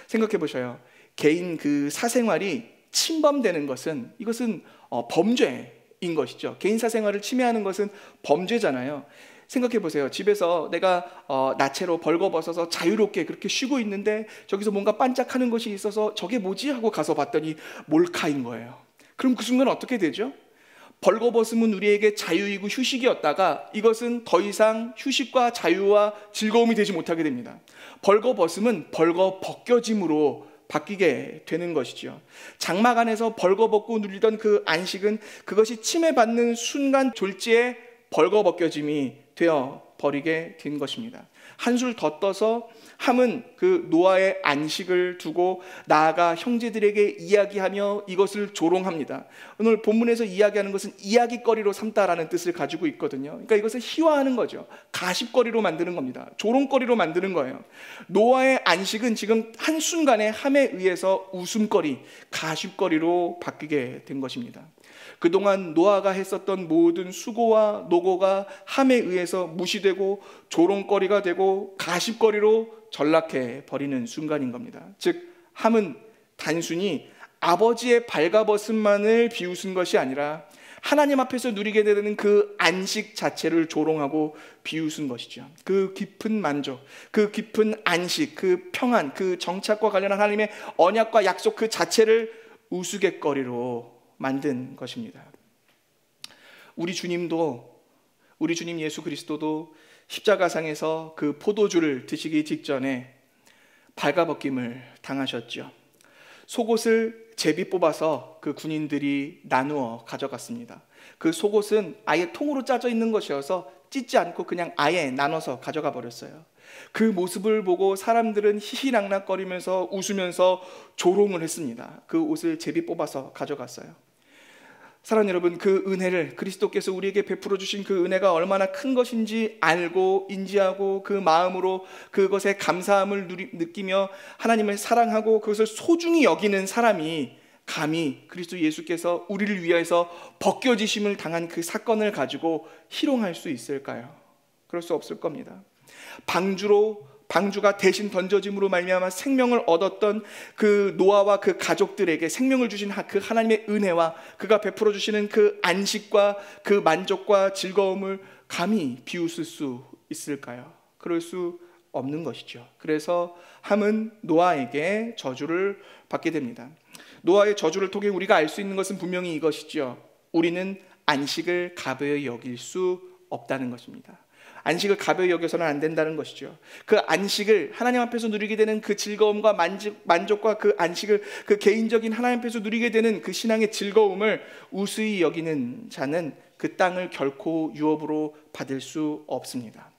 생각해 보셔요. 개인 그 사생활이 침범되는 것은 이것은 범죄인 것이죠. 개인 사생활을 침해하는 것은 범죄잖아요. 생각해 보세요. 집에서 내가 나체로 벌거벗어서 자유롭게 그렇게 쉬고 있는데 저기서 뭔가 반짝하는 것이 있어서 저게 뭐지? 하고 가서 봤더니 몰카인 거예요. 그럼 그 순간 어떻게 되죠? 벌거벗음은 우리에게 자유이고 휴식이었다가 이것은 더 이상 휴식과 자유와 즐거움이 되지 못하게 됩니다. 벌거벗음은 벌거벗겨짐으로 바뀌게 되는 것이죠. 장막 안에서 벌거벗고 누리던 그 안식은 그것이 침해받는 순간 졸지에 벌거벗겨짐이 되어 버리게 된 것입니다. 한술 더 떠서 함은 그 노아의 안식을 두고 나아가 형제들에게 이야기하며 이것을 조롱합니다. 오늘 본문에서 이야기하는 것은 이야기거리로 삼다라는 뜻을 가지고 있거든요. 그러니까 이것을 희화하는 거죠. 가십거리로 만드는 겁니다. 조롱거리로 만드는 거예요. 노아의 안식은 지금 한순간에 함에 의해서 웃음거리, 가십거리로 바뀌게 된 것입니다. 그동안 노아가 했었던 모든 수고와 노고가 함에 의해서 무시되고 조롱거리가 되고 가십거리로 전락해 버리는 순간인 겁니다. 즉 함은 단순히 아버지의 발가벗음만을 비웃은 것이 아니라 하나님 앞에서 누리게 되는 그 안식 자체를 조롱하고 비웃은 것이죠. 그 깊은 만족, 그 깊은 안식, 그 평안, 그 정착과 관련한 하나님의 언약과 약속 그 자체를 우스갯거리로 만든 것입니다. 우리 주님 예수 그리스도도 십자가상에서 그 포도주를 드시기 직전에 발가벗김을 당하셨죠. 속옷을 제비 뽑아서 그 군인들이 나누어 가져갔습니다. 그 속옷은 아예 통으로 짜져 있는 것이어서 찢지 않고 그냥 아예 나눠서 가져가 버렸어요. 그 모습을 보고 사람들은 희희낙낙거리면서 웃으면서 조롱을 했습니다. 그 옷을 제비 뽑아서 가져갔어요. 사랑하는 여러분, 그 은혜를 그리스도께서 우리에게 베풀어 주신 그 은혜가 얼마나 큰 것인지 알고 인지하고 그 마음으로 그것에 감사함을 느끼며 하나님을 사랑하고 그것을 소중히 여기는 사람이 감히 그리스도 예수께서 우리를 위해서 벗겨지심을 당한 그 사건을 가지고 희롱할 수 있을까요? 그럴 수 없을 겁니다. 방주가 대신 던져짐으로 말미암아 생명을 얻었던 그 노아와 그 가족들에게 생명을 주신 그 하나님의 은혜와 그가 베풀어 주시는 그 안식과 그 만족과 즐거움을 감히 비웃을 수 있을까요? 그럴 수 없는 것이죠. 그래서 함은 노아에게 저주를 받게 됩니다. 노아의 저주를 통해 우리가 알 수 있는 것은 분명히 이것이죠. 우리는 안식을 가벼이 여길 수 없다는 것입니다. 안식을 가벼이 여겨서는 안 된다는 것이죠. 그 안식을 하나님 앞에서 누리게 되는 그 즐거움과 만족과 그 안식을 그 개인적인 하나님 앞에서 누리게 되는 그 신앙의 즐거움을 우스히 여기는 자는 그 땅을 결코 유업으로 받을 수 없습니다.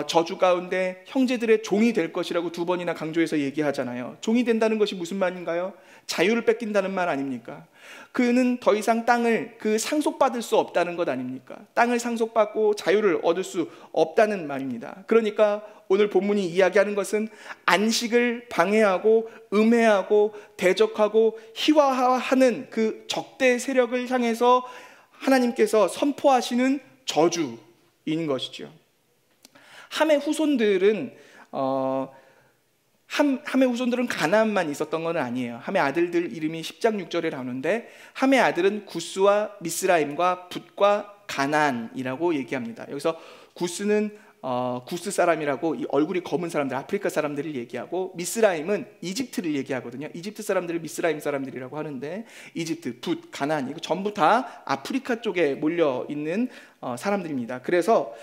저주 가운데 형제들의 종이 될 것이라고 2번이나 강조해서 얘기하잖아요. 종이 된다는 것이 무슨 말인가요? 자유를 뺏긴다는 말 아닙니까? 그는 더 이상 땅을 상속받을 수 없다는 것 아닙니까? 땅을 상속받고 자유를 얻을 수 없다는 말입니다. 그러니까 오늘 본문이 이야기하는 것은 안식을 방해하고 음해하고 대적하고 희화화하는 그 적대 세력을 향해서 하나님께서 선포하시는 저주인 것이죠. 함의 후손들은 가나안만 있었던 건 아니에요. 함의 아들들 이름이 10장 6절에 나오는데 함의 아들은 구스와 미스라임과 붓과 가나안이라고 얘기합니다. 여기서 구스는 구스 사람이라고 이 얼굴이 검은 사람들, 아프리카 사람들을 얘기하고, 미스라임은 이집트를 얘기하거든요. 이집트 사람들을 미스라임 사람들이라고 하는데, 이집트, 붓, 가나안, 이거 전부 다 아프리카 쪽에 몰려 있는 사람들입니다. 그래서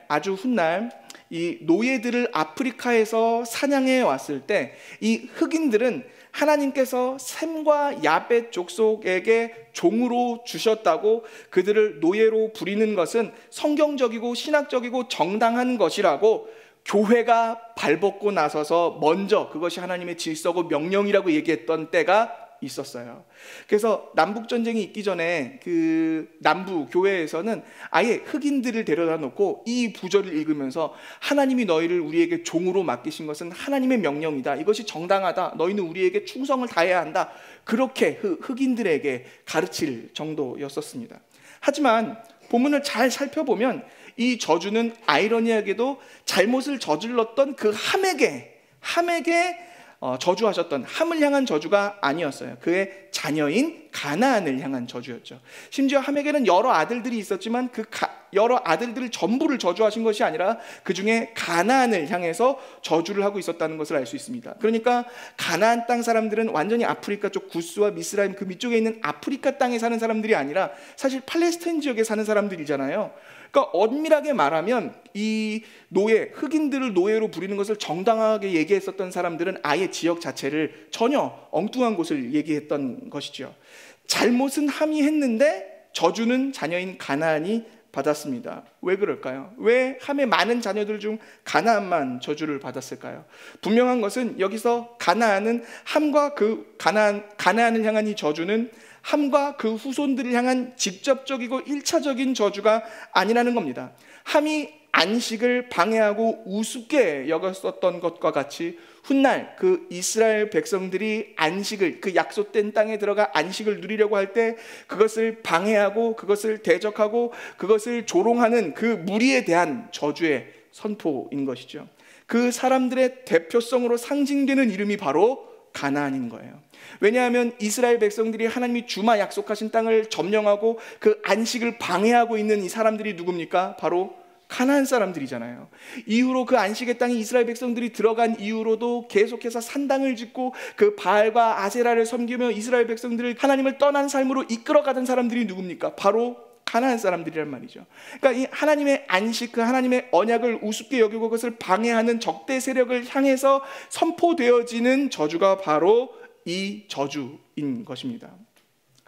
아주 훗날 이 노예들을 아프리카에서 사냥해 왔을 때 이 흑인들은 하나님께서 셈과 야벳 족속에게 종으로 주셨다고 그들을 노예로 부리는 것은 성경적이고 신학적이고 정당한 것이라고 교회가 발벗고 나서서 먼저 그것이 하나님의 질서고 명령이라고 얘기했던 때가 있었어요. 그래서 남북전쟁이 있기 전에 그 남부 교회에서는 아예 흑인들을 데려다 놓고 이 구절을 읽으면서 하나님이 너희를 우리에게 종으로 맡기신 것은 하나님의 명령이다, 이것이 정당하다, 너희는 우리에게 충성을 다해야 한다, 그렇게 흑인들에게 가르칠 정도였었습니다. 하지만 본문을 잘 살펴보면 이 저주는 아이러니하게도 잘못을 저질렀던 그 함에게 저주하셨던 함을 향한 저주가 아니었어요. 그의 자녀인 가나안을 향한 저주였죠. 심지어 함에게는 여러 아들들이 있었지만 그 여러 아들들을 전부를 저주하신 것이 아니라 그 중에 가나안을 향해서 저주를 하고 있었다는 것을 알 수 있습니다. 그러니까 가나안 땅 사람들은 완전히 아프리카 쪽 구스와 미스라임 그 밑쪽에 있는 아프리카 땅에 사는 사람들이 아니라 사실 팔레스타인 지역에 사는 사람들이잖아요. 그러니까 엄밀하게 말하면 이 흑인들을 노예로 부리는 것을 정당하게 얘기했었던 사람들은 아예 지역 자체를 전혀 엉뚱한 곳을 얘기했던 것이죠. 잘못은 함이 했는데 저주는 자녀인 가나안이 받았습니다. 왜 그럴까요? 왜 함의 많은 자녀들 중 가나안만 저주를 받았을까요? 분명한 것은 여기서 가나안은 함과 그 가나안을 향한 이 저주는 함과 그 후손들을 향한 직접적이고 1차적인 저주가 아니라는 겁니다. 함이 안식을 방해하고 우습게 여겼었던 것과 같이 훗날 그 이스라엘 백성들이 안식을, 그 약속된 땅에 들어가 안식을 누리려고 할 때 그것을 방해하고 그것을 대적하고 그것을 조롱하는 그 무리에 대한 저주의 선포인 것이죠. 그 사람들의 대표성으로 상징되는 이름이 바로 가나안인 거예요. 왜냐하면 이스라엘 백성들이 하나님이 주마 약속하신 땅을 점령하고 그 안식을 방해하고 있는 이 사람들이 누굽니까? 바로 가나안 사람들이잖아요. 이후로 그 안식의 땅에 이스라엘 백성들이 들어간 이후로도 계속해서 산당을 짓고 그 바알과 아세라를 섬기며 이스라엘 백성들을 하나님을 떠난 삶으로 이끌어가던 사람들이 누굽니까? 바로 가나안 사람들이란 말이죠. 그러니까 이 하나님의 안식, 그 하나님의 언약을 우습게 여기고 그것을 방해하는 적대 세력을 향해서 선포되어지는 저주가 바로 이 저주인 것입니다.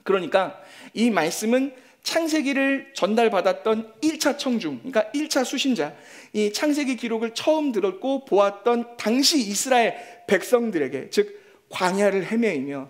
그러니까 이 말씀은 창세기를 전달받았던 1차 청중, 그러니까 1차 수신자, 이 창세기 기록을 처음 들었고 보았던 당시 이스라엘 백성들에게, 즉 광야를 헤매이며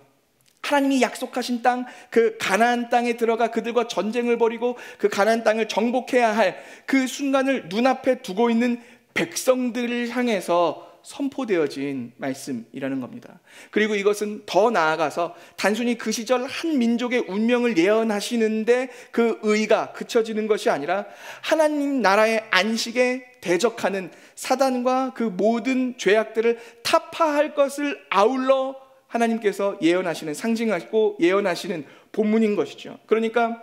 하나님이 약속하신 땅, 그 가나안 땅에 들어가 그들과 전쟁을 벌이고 그 가나안 땅을 정복해야 할 그 순간을 눈앞에 두고 있는 백성들을 향해서 선포되어진 말씀이라는 겁니다. 그리고 이것은 더 나아가서 단순히 그 시절 한 민족의 운명을 예언하시는데 그 의의가 그쳐지는 것이 아니라 하나님 나라의 안식에 대적하는 사단과 그 모든 죄악들을 타파할 것을 아울러 하나님께서 예언하시는, 상징하시고 예언하시는 본문인 것이죠. 그러니까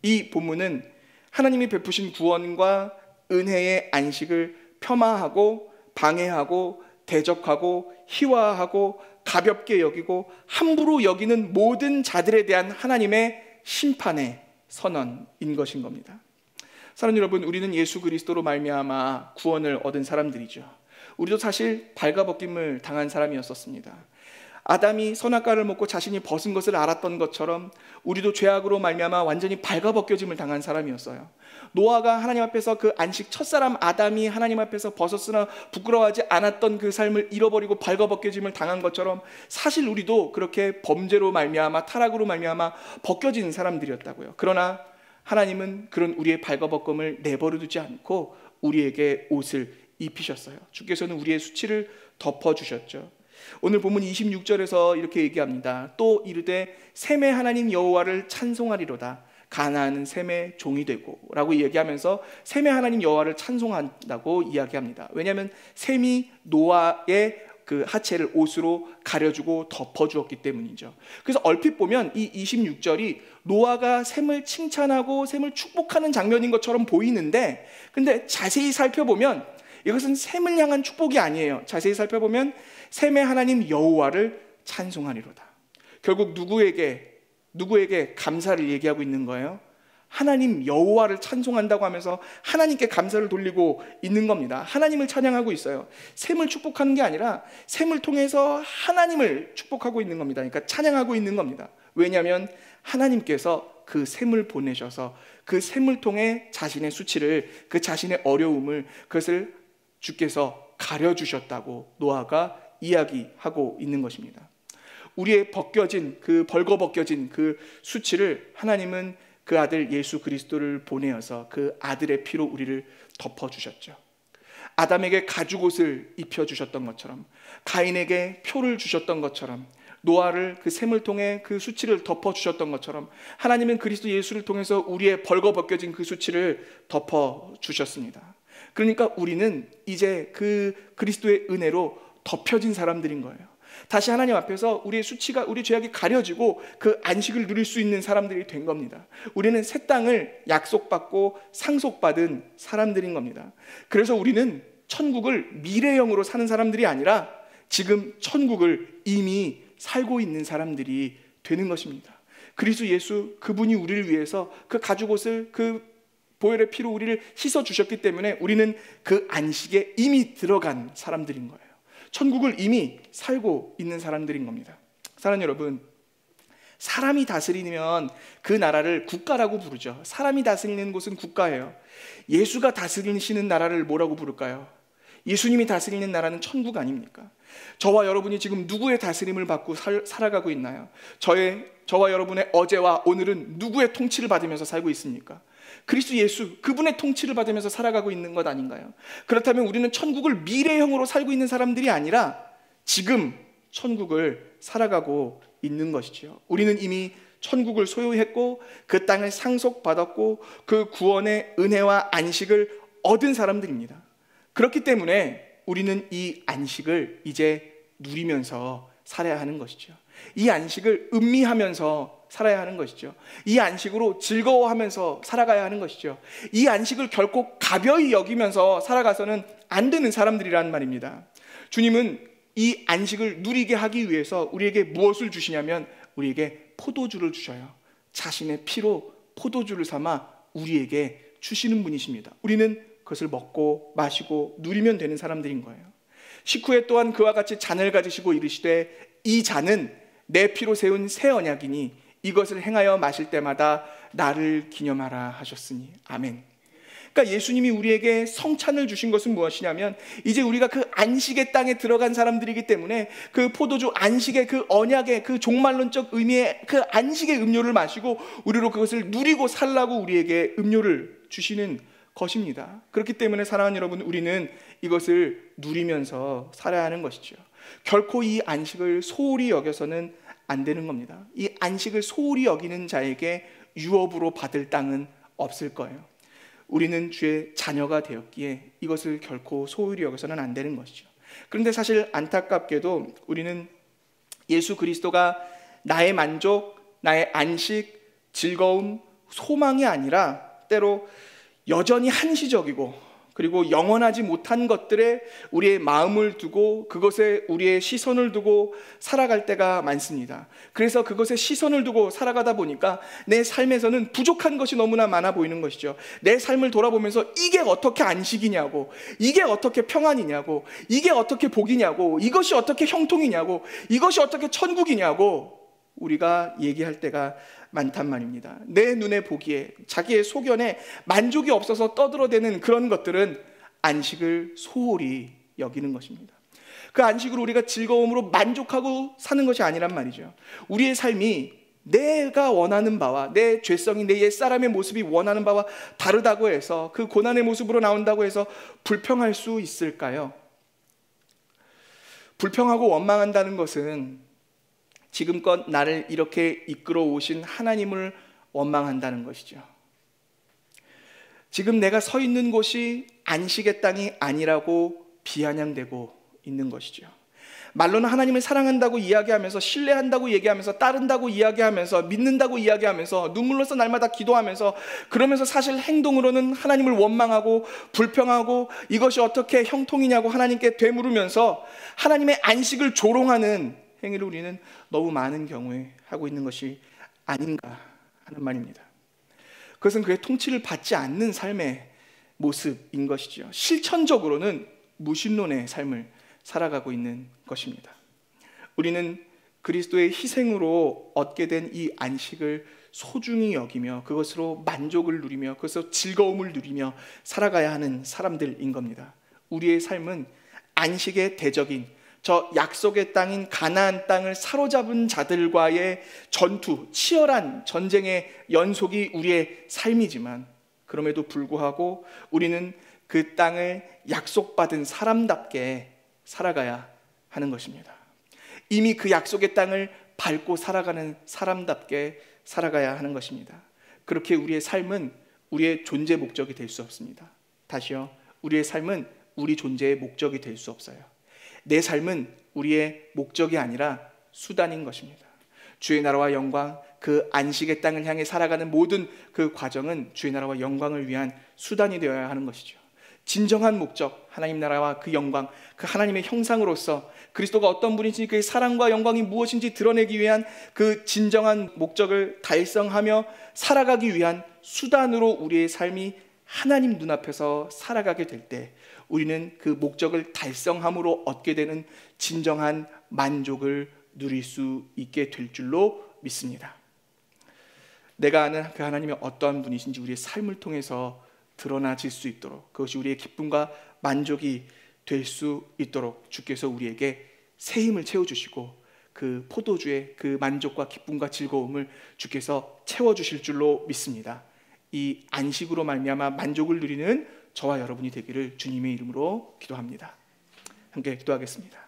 이 본문은 하나님이 베푸신 구원과 은혜의 안식을 폄하하고 방해하고 대적하고 희화하고 가볍게 여기고 함부로 여기는 모든 자들에 대한 하나님의 심판의 선언인 것인 겁니다. 사랑하는 여러분, 우리는 예수 그리스도로 말미암아 구원을 얻은 사람들이죠. 우리도 사실 발가벗김을 당한 사람이었었습니다. 아담이 선악과를 먹고 자신이 벗은 것을 알았던 것처럼 우리도 죄악으로 말미암아 완전히 발가벗겨짐을 당한 사람이었어요. 노아가 하나님 앞에서 그 안식 첫사람 아담이 하나님 앞에서 벗었으나 부끄러워하지 않았던 그 삶을 잃어버리고 발가벗겨짐을 당한 것처럼 사실 우리도 그렇게 범죄로 말미암아, 타락으로 말미암아 벗겨진 사람들이었다고요. 그러나 하나님은 그런 우리의 발가벗김을 내버려 두지 않고 우리에게 옷을 입히셨어요. 주께서는 우리의 수치를 덮어주셨죠. 오늘 본문 26절에서 이렇게 얘기합니다. 또 이르되 셈의 하나님 여호와를 찬송하리로다. 가나안은 셈의 종이 되고 라고 얘기하면서 셈의 하나님 여호와를 찬송한다고 이야기합니다. 왜냐하면 셈이 노아의 그 하체를 옷으로 가려주고 덮어주었기 때문이죠. 그래서 얼핏 보면 이 26절이 노아가 샘을 칭찬하고 샘을 축복하는 장면인 것처럼 보이는데, 근데 자세히 살펴보면 이것은 샘을 향한 축복이 아니에요. 자세히 살펴보면 샘의 하나님 여호와를 찬송하리로다. 결국 누구에게 감사를 얘기하고 있는 거예요? 하나님 여호와를 찬송한다고 하면서 하나님께 감사를 돌리고 있는 겁니다. 하나님을 찬양하고 있어요. 샘을 축복하는 게 아니라 샘을 통해서 하나님을 축복하고 있는 겁니다. 그러니까 찬양하고 있는 겁니다. 왜냐하면 하나님께서 그 샘을 보내셔서 그 샘을 통해 자신의 수치를, 그 자신의 어려움을, 그것을 주께서 가려주셨다고 노아가 이야기하고 있는 것입니다. 우리의 벌거벗겨진 그 수치를 하나님은 그 아들 예수 그리스도를 보내어서 그 아들의 피로 우리를 덮어주셨죠. 아담에게 가죽옷을 입혀주셨던 것처럼, 가인에게 표를 주셨던 것처럼, 노아를 그 샘을 통해 그 수치를 덮어주셨던 것처럼, 하나님은 그리스도 예수를 통해서 우리의 벌거벗겨진 그 수치를 덮어주셨습니다. 그러니까 우리는 이제 그 그리스도의 은혜로 덮여진 사람들인 거예요. 다시 하나님 앞에서 우리의 수치가, 우리 죄악이 가려지고 그 안식을 누릴 수 있는 사람들이 된 겁니다. 우리는 새 땅을 약속받고 상속받은 사람들인 겁니다. 그래서 우리는 천국을 미래형으로 사는 사람들이 아니라 지금 천국을 이미 살고 있는 사람들이 되는 것입니다. 그리스도 예수, 그분이 우리를 위해서 그 가죽옷을, 그 보혈의 피로 우리를 씻어주셨기 때문에 우리는 그 안식에 이미 들어간 사람들인 거예요. 천국을 이미 살고 있는 사람들인 겁니다. 사랑하는 여러분, 사람이 다스리면 그 나라를 국가라고 부르죠. 사람이 다스리는 곳은 국가예요. 예수가 다스리시는 나라를 뭐라고 부를까요? 예수님이 다스리는 나라는 천국 아닙니까? 저와 여러분이 지금 누구의 다스림을 받고 살아가고 있나요? 저와 여러분의 어제와 오늘은 누구의 통치를 받으면서 살고 있습니까? 그리스도 예수, 그분의 통치를 받으면서 살아가고 있는 것 아닌가요? 그렇다면 우리는 천국을 미래형으로 살고 있는 사람들이 아니라 지금 천국을 살아가고 있는 것이죠. 우리는 이미 천국을 소유했고 그 땅을 상속받았고 그 구원의 은혜와 안식을 얻은 사람들입니다. 그렇기 때문에 우리는 이 안식을 이제 누리면서 살아야 하는 것이죠. 이 안식을 음미하면서 살아야 하는 것이죠. 이 안식으로 즐거워하면서 살아가야 하는 것이죠. 이 안식을 결코 가벼이 여기면서 살아가서는 안 되는 사람들이라는 말입니다. 주님은 이 안식을 누리게 하기 위해서 우리에게 무엇을 주시냐면 우리에게 포도주를 주셔요. 자신의 피로 포도주를 삼아 우리에게 주시는 분이십니다. 우리는 그것을 먹고 마시고 누리면 되는 사람들인 거예요. 식후에 또한 그와 같이 잔을 가지시고 이르시되 이 잔은 내 피로 세운 새 언약이니 이것을 행하여 마실 때마다 나를 기념하라 하셨으니 아멘. 그러니까 예수님이 우리에게 성찬을 주신 것은 무엇이냐면 이제 우리가 그 안식의 땅에 들어간 사람들이기 때문에 그 포도주 안식의 그 언약의 그 종말론적 의미의 그 안식의 음료를 마시고 우리로 그것을 누리고 살라고 우리에게 음료를 주시는 것입니다. 그렇기 때문에 사랑하는 여러분, 우리는 이것을 누리면서 살아야 하는 것이죠. 결코 이 안식을 소홀히 여겨서는 안 되는 겁니다. 이 안식을 소홀히 여기는 자에게 유업으로 받을 땅은 없을 거예요. 우리는 주의 자녀가 되었기에 이것을 결코 소홀히 여겨서는 안 되는 것이죠. 그런데 사실 안타깝게도 우리는 예수 그리스도가 나의 만족, 나의 안식, 즐거움, 소망이 아니라 때로 여전히 한시적이고 그리고 영원하지 못한 것들에 우리의 마음을 두고 그것에 우리의 시선을 두고 살아갈 때가 많습니다. 그래서 그것에 시선을 두고 살아가다 보니까 내 삶에서는 부족한 것이 너무나 많아 보이는 것이죠. 내 삶을 돌아보면서 이게 어떻게 안식이냐고, 이게 어떻게 평안이냐고, 이게 어떻게 복이냐고, 이것이 어떻게 형통이냐고, 이것이 어떻게 천국이냐고 우리가 얘기할 때가 많단 말입니다. 내 눈에 보기에 자기의 소견에 만족이 없어서 떠들어대는 그런 것들은 안식을 소홀히 여기는 것입니다. 그 안식으로 우리가 즐거움으로 만족하고 사는 것이 아니란 말이죠. 우리의 삶이 내가 원하는 바와 내 죄성이 내 옛사람의 모습이 원하는 바와 다르다고 해서 그 고난의 모습으로 나온다고 해서 불평할 수 있을까요? 불평하고 원망한다는 것은 지금껏 나를 이렇게 이끌어 오신 하나님을 원망한다는 것이죠. 지금 내가 서 있는 곳이 안식의 땅이 아니라고 비아냥대고 있는 것이죠. 말로는 하나님을 사랑한다고 이야기하면서, 신뢰한다고 얘기하면서, 따른다고 이야기하면서, 믿는다고 이야기하면서, 눈물로서 날마다 기도하면서, 그러면서 사실 행동으로는 하나님을 원망하고 불평하고 이것이 어떻게 형통이냐고 하나님께 되물으면서 하나님의 안식을 조롱하는 행위를 우리는 너무 많은 경우에 하고 있는 것이 아닌가 하는 말입니다. 그것은 그의 통치를 받지 않는 삶의 모습인 것이죠. 실천적으로는 무신론의 삶을 살아가고 있는 것입니다. 우리는 그리스도의 희생으로 얻게 된 이 안식을 소중히 여기며 그것으로 만족을 누리며 그것으로 즐거움을 누리며 살아가야 하는 사람들인 겁니다. 우리의 삶은 안식의 대적인 저 약속의 땅인 가나안 땅을 사로잡은 자들과의 전투, 치열한 전쟁의 연속이 우리의 삶이지만, 그럼에도 불구하고 우리는 그 땅을 약속받은 사람답게 살아가야 하는 것입니다. 이미 그 약속의 땅을 밟고 살아가는 사람답게 살아가야 하는 것입니다. 그렇게 우리의 삶은 우리의 존재 목적이 될 수 없습니다. 다시요, 우리의 삶은 우리 존재의 목적이 될 수 없어요. 내 삶은 우리의 목적이 아니라 수단인 것입니다. 주의 나라와 영광, 그 안식의 땅을 향해 살아가는 모든 그 과정은 주의 나라와 영광을 위한 수단이 되어야 하는 것이죠. 진정한 목적, 하나님 나라와 그 영광, 그 하나님의 형상으로서 그리스도가 어떤 분인지, 그의 사랑과 영광이 무엇인지 드러내기 위한 그 진정한 목적을 달성하며 살아가기 위한 수단으로 우리의 삶이 하나님 눈앞에서 살아가게 될 때 우리는 그 목적을 달성함으로 얻게 되는 진정한 만족을 누릴 수 있게 될 줄로 믿습니다. 내가 아는 그 하나님이 어떠한 분이신지 우리의 삶을 통해서 드러나질 수 있도록, 그것이 우리의 기쁨과 만족이 될 수 있도록 주께서 우리에게 새 힘을 채워주시고 그 포도주의 그 만족과 기쁨과 즐거움을 주께서 채워주실 줄로 믿습니다. 이 안식으로 말미암아 만족을 누리는 저와 여러분이 되기를 주님의 이름으로 기도합니다. 함께 기도하겠습니다.